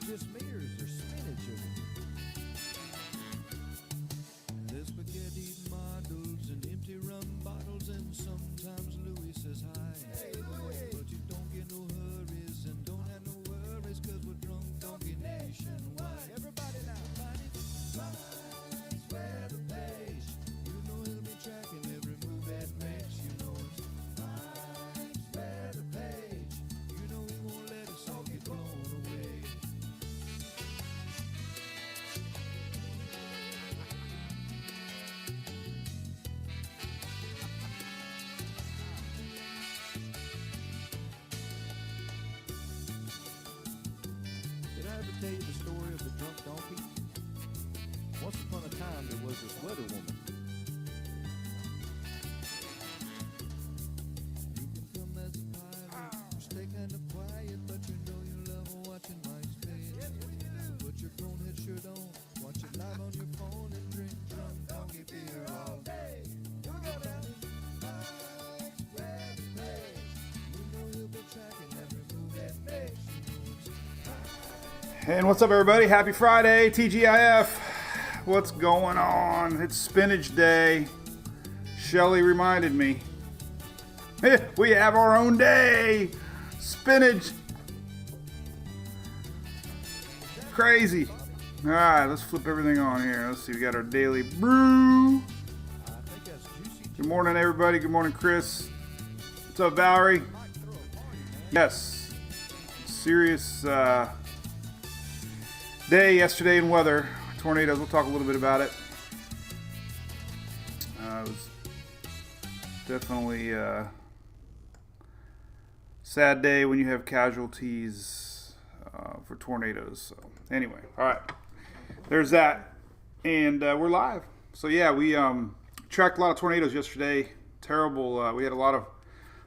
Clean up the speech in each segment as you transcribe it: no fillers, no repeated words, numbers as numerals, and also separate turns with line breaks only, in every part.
just smears or spinach in it. There's spaghetti models and empty rum bottles, and sometimes Louis says hi. Hey, Louis. But you don't get no hurries and don't have no worries, cause we're drunk donkey nationwide. Everybody now. Finds where the page. You know he'll be tracking every move that makes. You know it's finds where the page. You know he won't let us all get blown away. Did I ever tell you the story of the drunk donkey? Once upon a time, there was this weather woman. You can come as a pilot, stay kind of quiet, but you know you love watching mice play. Yes, we do. Put your bonehead shirt on, watch it live on your phone, and drink drunk donkey beer all day. Here we go now. Mice wear the page. You know he'll be tracking every move that makes.
And what's up, everybody? Happy Friday, TGIF. What's going on? It's Spinach Day. Shelly reminded me. We have our own day. Spinach. Crazy. All right, let's flip everything on here. Let's see. We got our daily brew. Good morning, everybody. Good morning, Chris. What's up, Valerie? Yes. Serious day yesterday in weather. Tornadoes. We'll talk a little bit about it. It was definitely a sad day when you have casualties for tornadoes. So anyway, all right. There's that. And we're live. So yeah, we tracked a lot of tornadoes yesterday. Terrible. We had a lot of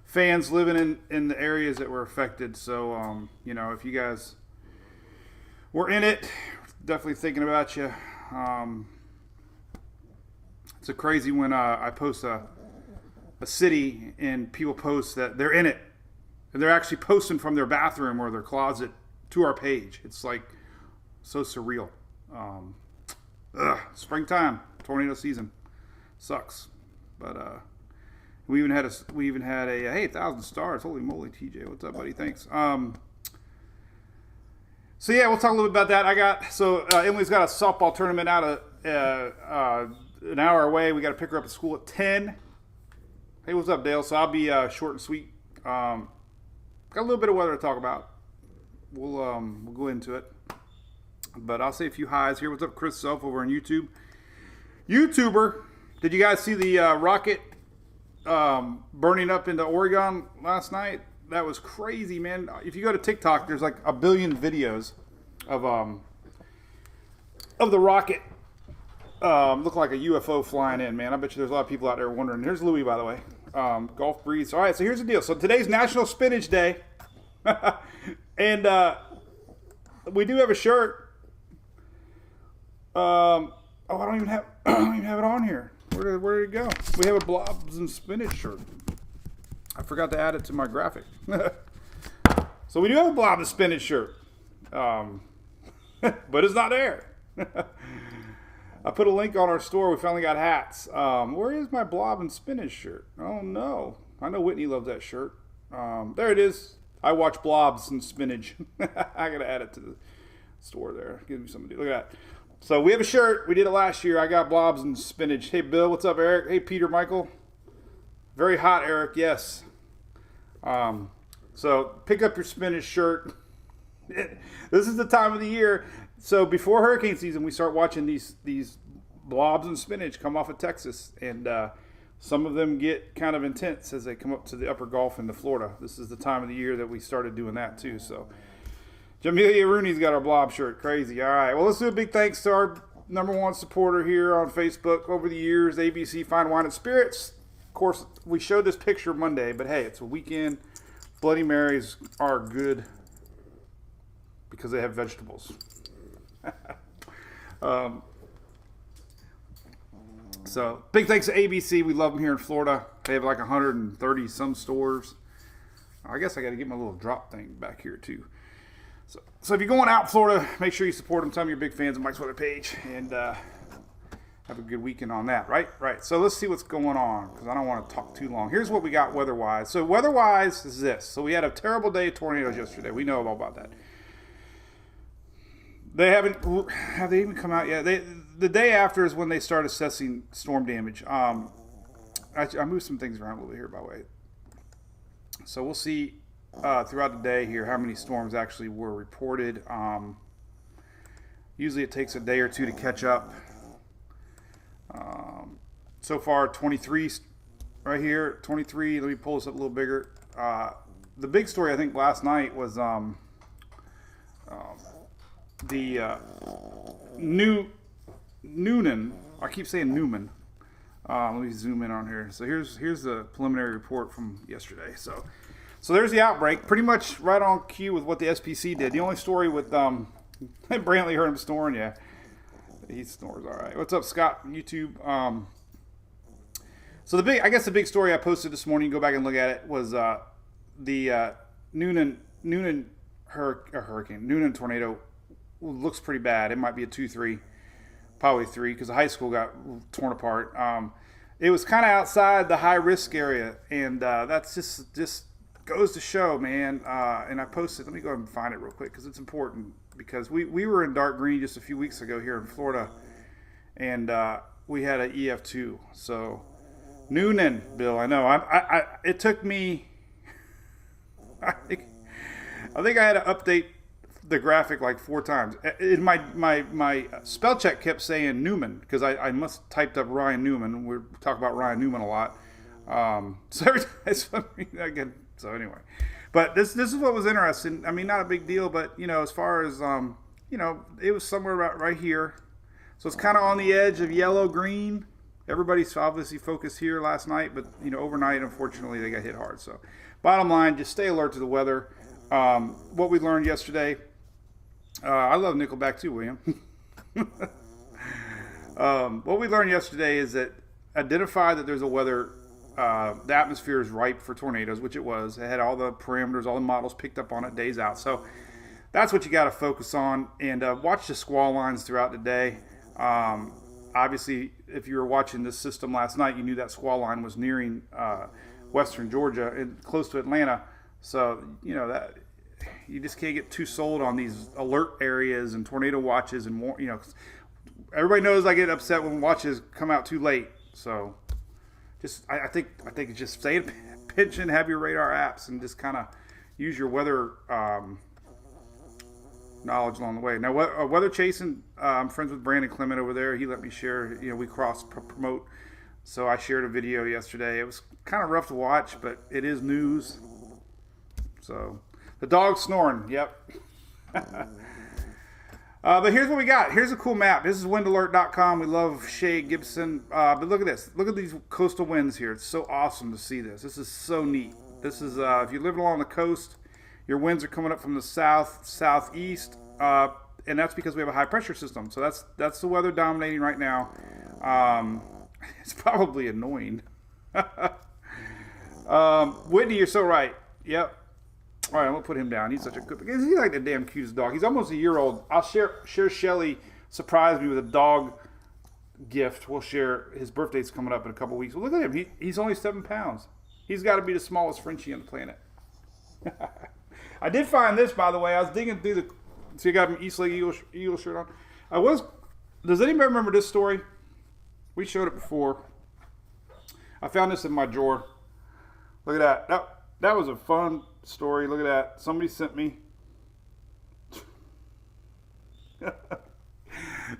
fans living in the areas that were affected. So, you know, if you guys were in it, definitely thinking about you. It's a crazy when I post a city and people post that they're in it, and they're actually posting from their bathroom or their closet to our page. It's like so surreal. Springtime, tornado season, sucks. But we even had a hey, 1,000 stars. Holy moly, TJ, what's up, buddy? Thanks. So yeah, we'll talk a little bit about that. Emily's got a softball tournament out an hour away. We got to pick her up at school at 10. Hey, what's up, Dale? So I'll be short and sweet. Got a little bit of weather to talk about. We'll go into it. But I'll say a few highs here. What's up, Chris Self over on YouTube? YouTuber, did you guys see the rocket burning up into Oregon last night? That was crazy, man. If you go to TikTok, there's like a billion videos of the rocket. Look like a UFO flying in, man. I bet you there's a lot of people out there wondering. Here's Louis, by the way. Golf Breeze. All right, so here's the deal. So today's National Spinach Day. And we do have a shirt. I don't even have it on here. Where did it go? We have a Blobs and Spinach shirt. I forgot to add it to my graphic. So we do have a Blob and Spinach shirt. But it's not there. I put a link on our store. We finally got hats. Where is my Blob and Spinach shirt? Oh, no. I know Whitney loves that shirt. There it is. I watch Blobs and Spinach. I got to add it to the store there. Give me something to do. Look at that. So we have a shirt. We did it last year. I got Blobs and Spinach. Hey, Bill. What's up, Eric? Hey, Peter, Michael. Very hot, Eric. Yes. So pick up your spinach shirt. This is the time of the year. So before hurricane season, we start watching these blobs and spinach come off of Texas, and some of them get kind of intense as they come up to the upper Gulf into Florida. This is the time of the year that we started doing that too. So Jamelia Rooney's got our blob shirt. Crazy. All right. Well, let's do a big thanks to our #1 supporter here on Facebook over the years, ABC Fine Wine and Spirits. Of course, we showed this picture Monday, but hey, it's a weekend. Bloody Marys are good because they have vegetables. So big thanks to ABC. We love them here in Florida. They have like 130 some stores. I guess I got to get my little drop thing back here too. So if you're going out in Florida, make sure you support them. Tell them you're big fans of Mike's Weather Page, and have a good weekend on that. Right. So let's see what's going on, because I don't want to talk too long. Here's what we got weather-wise. So weather-wise is this. So we had a terrible day of tornadoes yesterday. We know all about that. Have they even come out yet? The day after is when they start assessing storm damage. I moved some things around a little bit here, by the way. So we'll see throughout the day here how many storms actually were reported. Usually it takes a day or two to catch up. So far, 23 right here. 23. Let me pull this up a little bigger. The big story I think last night was the Noonan. I keep saying Newman. Let me zoom in on here. So here's the preliminary report from yesterday. So there's the outbreak, pretty much right on cue with what the SPC did. The only story with Brantley heard him snoring. Yeah, he snores all right. What's up, Scott? YouTube. So I guess the big story I posted this morning, go back and look at it, was the Noonan tornado looks pretty bad. It might be a 2-3, probably 3, because the high school got torn apart. It was kind of outside the high risk area, and that's just goes to show, man. And I posted. Let me go ahead and find it real quick, because it's important. Because we were in dark green just a few weeks ago here in Florida, and we had an EF2. So Noonan, Bill, I know. It took me. I think I had to update the graphic like 4 times. My spell check kept saying Newman, because I must typed up Ryan Newman. We talk about Ryan Newman a lot. So every time again. So anyway, but this is what was interesting. I mean, not a big deal, but as far as it was somewhere right here. So it's kind of on the edge of yellow green. Everybody's obviously focused here last night, but overnight, unfortunately, they got hit hard. So bottom line, just stay alert to the weather. What we learned yesterday. I love Nickelback too, William. What we learned yesterday is that identify that there's a weather. The atmosphere is ripe for tornadoes, which it was. It had all the parameters, all the models picked up on it days out. So that's what you got to focus on, and watch the squall lines throughout the day. Obviously, if you were watching this system last night, you knew that squall line was nearing western Georgia and close to Atlanta. So that you just can't get too sold on these alert areas and tornado watches and more. Everybody knows I get upset when watches come out too late. So. I think it's just stay attention, have your radar apps, and just kind of use your weather knowledge along the way. Now, weather chasing, I'm friends with Brandon Clement over there. He let me share. We cross promote, so I shared a video yesterday. It was kind of rough to watch, but it is news. So the dog's snoring. Yep. But here's what we got. Here's a cool map. This is windalert.com. We love Shay Gibson. But look at this. Look at these coastal winds here. It's so awesome to see this. This is so neat. This is if you're living along the coast, your winds are coming up from the south, southeast, and that's because we have a high pressure system. So that's the weather dominating right now. It's probably annoying. Whitney, you're so right. Yep. All right, I'm going to put him down. He's such a good... He's like the damn cutest dog. He's almost a year old. I'll share Shelly surprised me with a dog gift. We'll share... His birthday's coming up in a couple weeks. Well, look at him. He's only 7 pounds. He's got to be the smallest Frenchie on the planet. I did find this, by the way. I was digging through the... So you got an East Lake Eagle shirt on. Does anybody remember this story? We showed it before. I found this in my drawer. Look at that. That was a fun story. Look at that. Somebody sent me.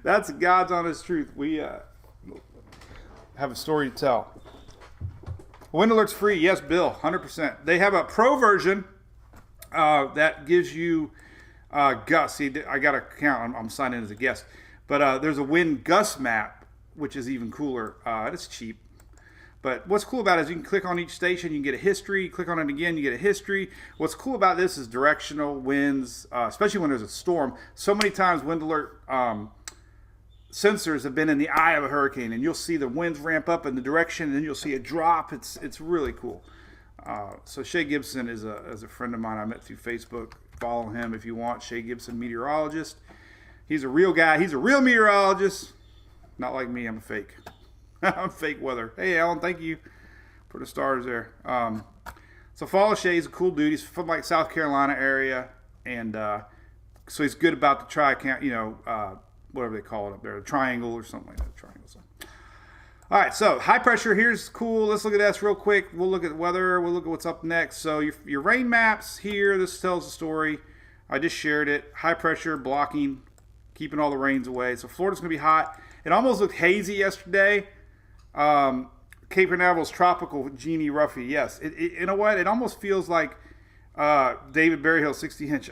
That's God's honest truth. We have a story to tell. Wind alert's free. Yes, Bill. 100%. They have a pro version that gives you gusts. See, I got a count. I'm signed in as a guest. But there's a wind gust map, which is even cooler. It's cheap. But what's cool about it is you can click on each station, you can get a history. Click on it again, you get a history. What's cool about this is directional winds, especially when there's a storm. So many times wind alert sensors have been in the eye of a hurricane, and you'll see the winds ramp up in the direction, and then you'll see a drop. It's really cool. So Shay Gibson is a friend of mine I met through Facebook. follow him if you want. Shay Gibson, meteorologist. He's a real guy. He's a real meteorologist. Not like me. I'm a fake. I'm fake weather. Hey, Alan, thank you for the stars there. So follow Shay. He's a cool dude. He's from like South Carolina area, and so he's good about the tri-count, whatever they call it up there, the triangle or something like that. Triangle. So. All right, so high pressure. Here's cool. Let's look at this real quick. We'll look at weather. We'll look at what's up next. So your rain maps here. This tells the story. I just shared it. High pressure blocking, keeping all the rains away. So Florida's gonna be hot. It almost looked hazy yesterday. Cape Canaveral's tropical Genie Ruffy. Yes, you know what? It almost feels like David Berryhill 60-inch.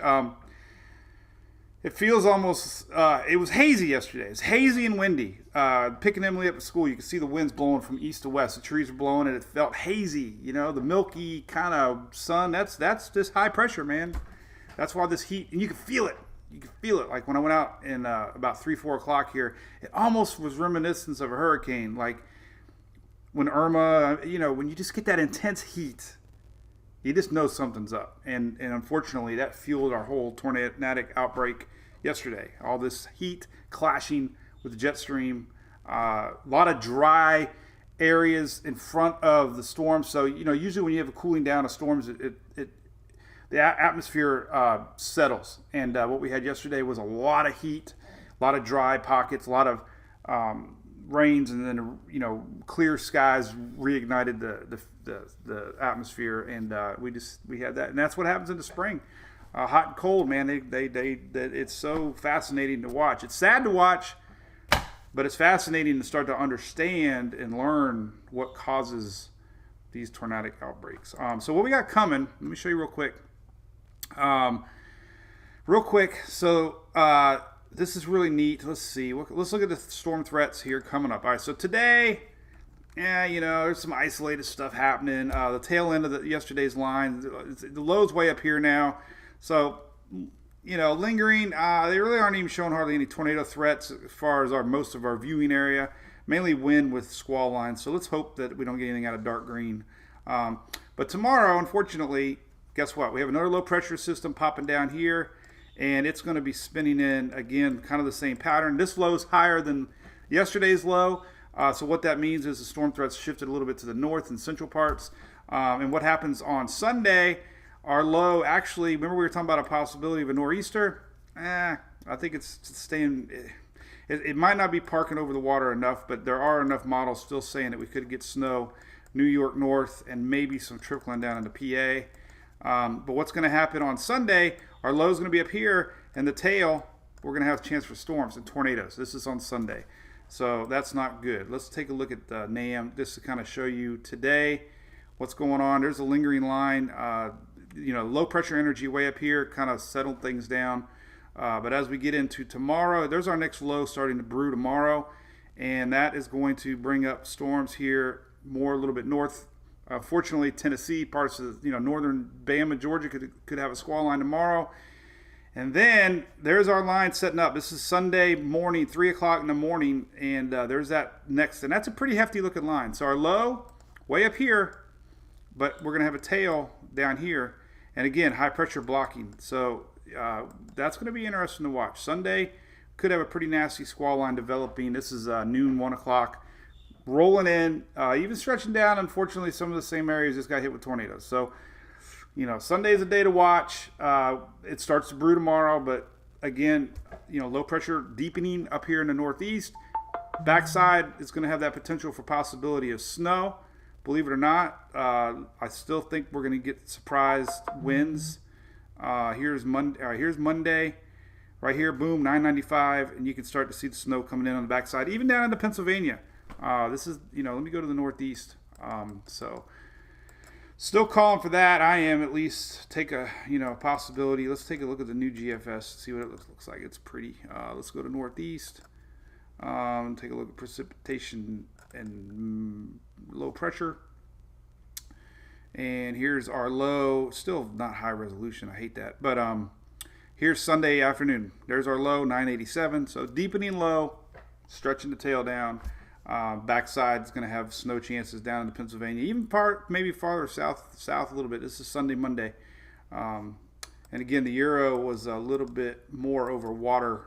It feels almost, it was hazy yesterday. It's hazy and windy. Picking Emily up at school, you could see the winds blowing from east to west. The trees were blowing and it felt hazy. The milky kind of sun. That's just high pressure, man. That's why this heat, and you can feel it. You can feel it. Like when I went out in about 3, 4 o'clock here, it almost was reminiscent of a hurricane. Like when Irma, when you just get that intense heat, you just know something's up. And unfortunately, that fueled our whole tornadic outbreak yesterday. All this heat clashing with the jet stream. A lot of dry areas in front of the storm. So, usually when you have a cooling down of storms, the atmosphere settles. And what we had yesterday was a lot of heat, a lot of dry pockets, a lot of rains, and then clear skies reignited the atmosphere, and we had that, and that's what happens in the spring. Hot and cold, man. It's so fascinating to watch. It's sad to watch, but it's fascinating to start to understand and learn what causes these tornadic outbreaks. So what we got coming? Let me show you real quick. So this is really neat. Let's see. Let's look at the storm threats here coming up. All right. So today, there's some isolated stuff happening. The tail end of yesterday's line. The low's way up here now. So, lingering. They really aren't even showing hardly any tornado threats as far as most of our viewing area. Mainly wind with squall lines. So let's hope that we don't get anything out of dark green. But tomorrow, unfortunately, guess what? We have another low pressure system popping down here. And it's going to be spinning in, again, kind of the same pattern. This low is higher than yesterday's low. So what that means is the storm threats shifted a little bit to the north and central parts. And what happens on Sunday, our low actually, remember we were talking about a possibility of a nor'easter? I think it's staying, it might not be parking over the water enough, but there are enough models still saying that we could get snow New York north and maybe some trickling down into PA. But what's going to happen on Sunday, our low is going to be up here, and the tail, we're going to have a chance for storms and tornadoes. This is on Sunday. So that's not good. Let's take a look at NAM just to kind of show you today what's going on. There's a lingering line. Low pressure energy way up here kind of settled things down. But as we get into tomorrow, there's our next low starting to brew tomorrow. And that is going to bring up storms here more a little bit north. Fortunately, Tennessee, parts of northern Bama, Georgia could have a squall line tomorrow. And then there's our line setting up. This is Sunday morning, 3 o'clock in the morning, and there's that next. And that's a pretty hefty looking line. So our low, way up here, but we're going to have a tail down here. And again, high pressure blocking. So that's going to be interesting to watch. Sunday could have a pretty nasty squall line developing. This is noon, 1 o'clock. Rolling in, even stretching down. Unfortunately, some of the same areas just got hit with tornadoes. So, Sunday is a day to watch. It starts to brew tomorrow, but again, low pressure deepening up here in the northeast. Backside is going to have that potential for possibility of snow. Believe it or not, I still think we're going to get surprised winds. Here's Monday. Right here, boom, 995, and you can start to see the snow coming in on the backside, even down into Pennsylvania. This is, let me go to the northeast. So still calling for that. I am at least take a, possibility. Let's take a look at the new GFS, see what it looks like. It's pretty. Let's go to northeast. Take a look at precipitation and low pressure. And here's our low, still not high resolution. I hate that. But here's Sunday afternoon. There's our low, 987. So deepening low, stretching the tail down. Backside is going to have snow chances down into Pennsylvania, even maybe farther south a little bit. This is Sunday, Monday. And again, the Euro was a little bit more over water,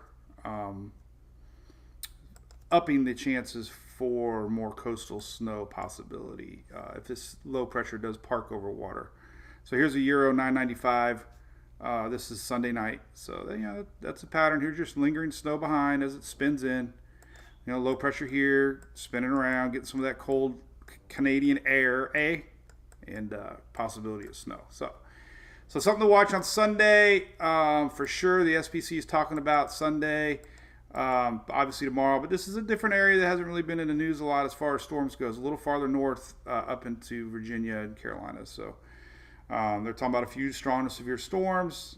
upping the chances for more coastal snow possibility if this low pressure does park over water. So here's a Euro 995. This is Sunday night. So that's a pattern. Here's just lingering snow behind as it spins in. Low pressure here, spinning around, getting some of that cold Canadian air, and possibility of snow. So something to watch on Sunday for sure. The SPC is talking about Sunday, obviously tomorrow, but this is a different area that hasn't really been in the news a lot as far as storms goes. A little farther north, up into Virginia and Carolina. So they're talking about a few strong to severe storms.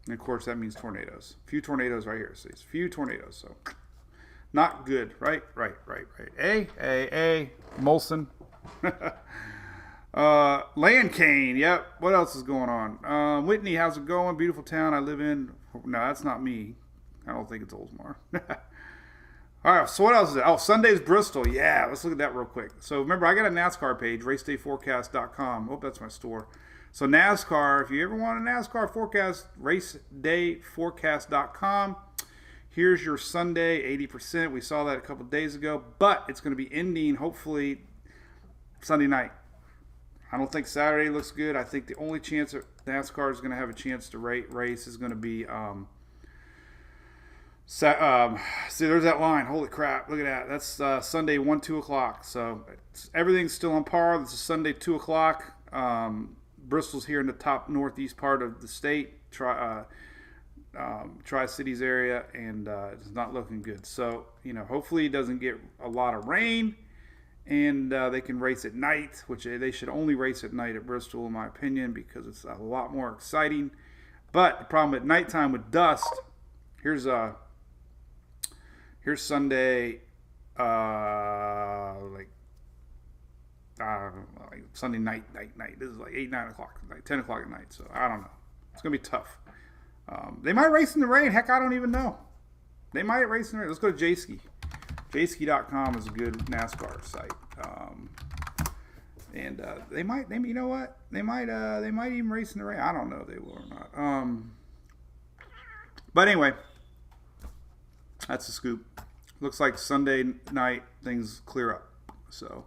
And of course, that means tornadoes. A few tornadoes right here. See, it's a few tornadoes. So, not good. Right. Molson. Land cane. Yep. What else is going on? Whitney, how's it going? Beautiful town I live in. No, that's not me. I don't think it's Oldsmar. All right. So what else is it? Oh, Sunday's Bristol. Yeah. Let's look at that real quick. So remember, I got a NASCAR page, racedayforecast.com. Oh, that's my store. So NASCAR, if you ever want a NASCAR forecast, racedayforecast.com. Here's your Sunday, 80%. We saw that a couple days ago, but it's going to be ending hopefully Sunday night. I don't think Saturday looks good. I think the only chance that NASCAR is going to have a chance to race is going to be see, there's that line. Holy crap. Look at that. That's Sunday, 2 o'clock. So everything's still on par. This is Sunday, 2 o'clock. Bristol's here in the top northeast part of the state, Tri-Cities area, and it's not looking good. So, hopefully it doesn't get a lot of rain, and they can race at night, which they should only race at night at Bristol, in my opinion, because it's a lot more exciting. But the problem at nighttime with dust, here's Sunday, like Sunday night. This is like 8, 9 o'clock at night, 10 o'clock at night. So I don't know. It's going to be tough. They might race in the rain. Heck, I don't even know. They might race in the rain. Let's go to Jayski. Jayski.com is a good NASCAR site. And they might, you know what? They might even race in the rain. I don't know if they will or not. But anyway, that's the scoop. Looks like Sunday night things clear up. So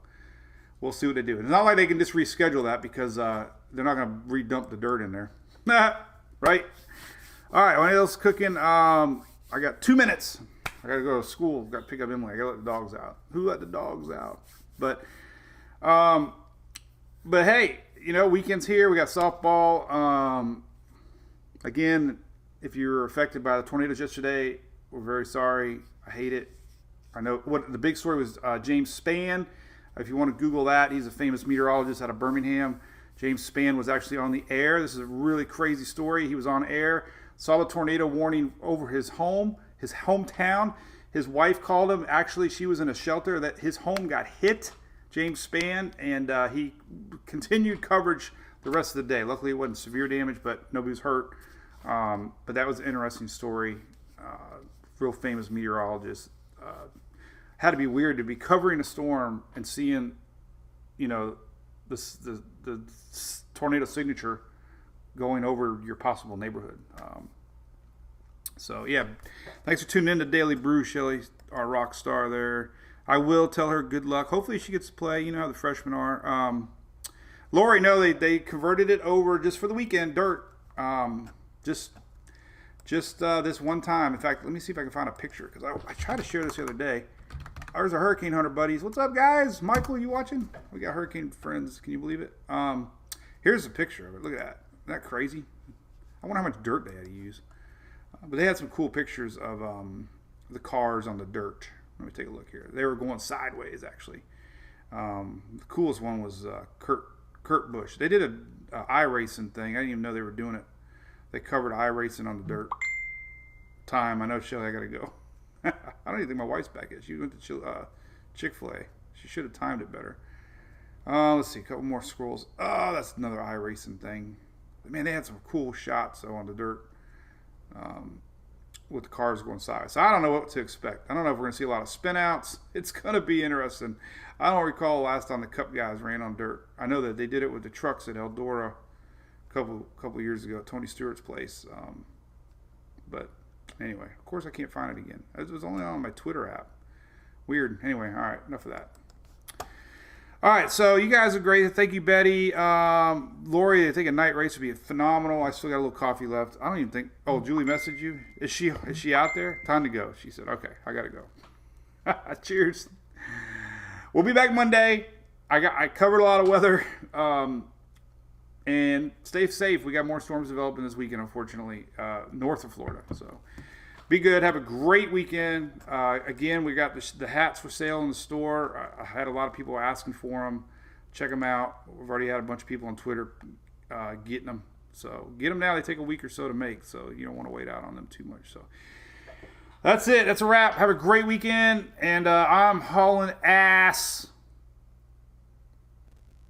we'll see what they do. It's not like they can just reschedule that because they're not going to redump the dirt in there. Right? All right, what else cooking? I got 2 minutes. I got to go to school. Got to pick up Emily. I got to let the dogs out. Who let the dogs out? But hey, weekend's here. We got softball. Again, if you were affected by the tornadoes yesterday, we're very sorry. I hate it. I know what the big story was. James Spann. If you want to Google that, he's a famous meteorologist out of Birmingham. James Spann was actually on the air. This is a really crazy story. He was on air, saw the tornado warning over his home, his hometown. His wife called him. Actually, she was in a shelter that his home got hit, James Spann, and he continued coverage the rest of the day. Luckily, it wasn't severe damage, but nobody was hurt. But that was an interesting story. Real famous meteorologist. Had to be weird to be covering a storm and seeing, the tornado signature going over your possible neighborhood. So yeah, thanks for tuning in to Daily Brew, Shelly, our rock star there. I will tell her good luck. Hopefully she gets to play. You know how the freshmen are. Lori, no, they converted it over just for the weekend, dirt. Just this one time. In fact, let me see if I can find a picture because I tried to share this the other day. There's our Hurricane Hunter buddies. What's up, guys? Michael, you watching? We got Hurricane friends. Can you believe it? Here's a picture of it. Look at that. Isn't that crazy? I wonder how much dirt they had to use. But they had some cool pictures of the cars on the dirt. Let me take a look here. They were going sideways, actually. The coolest one was Kurt Busch. They did a iRacing thing. I didn't even know they were doing it. They covered iRacing on the dirt. Time. I know, Shelly, I got to go. I don't even think my wife's back yet. She went to Chick-fil-A. She should have timed it better. Let's see, a couple more scrolls. Oh, that's another iRacing thing. Man, they had some cool shots though on the dirt with the cars going sideways. So I don't know what to expect. I don't know if we're going to see a lot of spin outs. It's going to be interesting. I don't recall the last time the Cup guys ran on dirt. I know that they did it with the trucks at Eldora a couple years ago at Tony Stewart's place. But anyway, of course I can't find it again. It was only on my Twitter app. Weird. Anyway, all right, enough of that. All right, so you guys are great. Thank you, Betty. Lori, I think a night race would be phenomenal. I still got a little coffee left. I don't even think. Oh, Julie messaged you. Is she out there? Time to go. She said, okay, I gotta go. Cheers. We'll be back Monday. I covered a lot of weather. And stay safe. We got more storms developing this weekend, unfortunately, north of Florida. So be good. Have a great weekend. Again, we got the hats for sale in the store. I had a lot of people asking for them. Check them out. We've already had a bunch of people on Twitter getting them. So get them now. They take a week or so to make, so you don't want to wait out on them too much. So that's it. That's a wrap. Have a great weekend. And I'm hauling ass.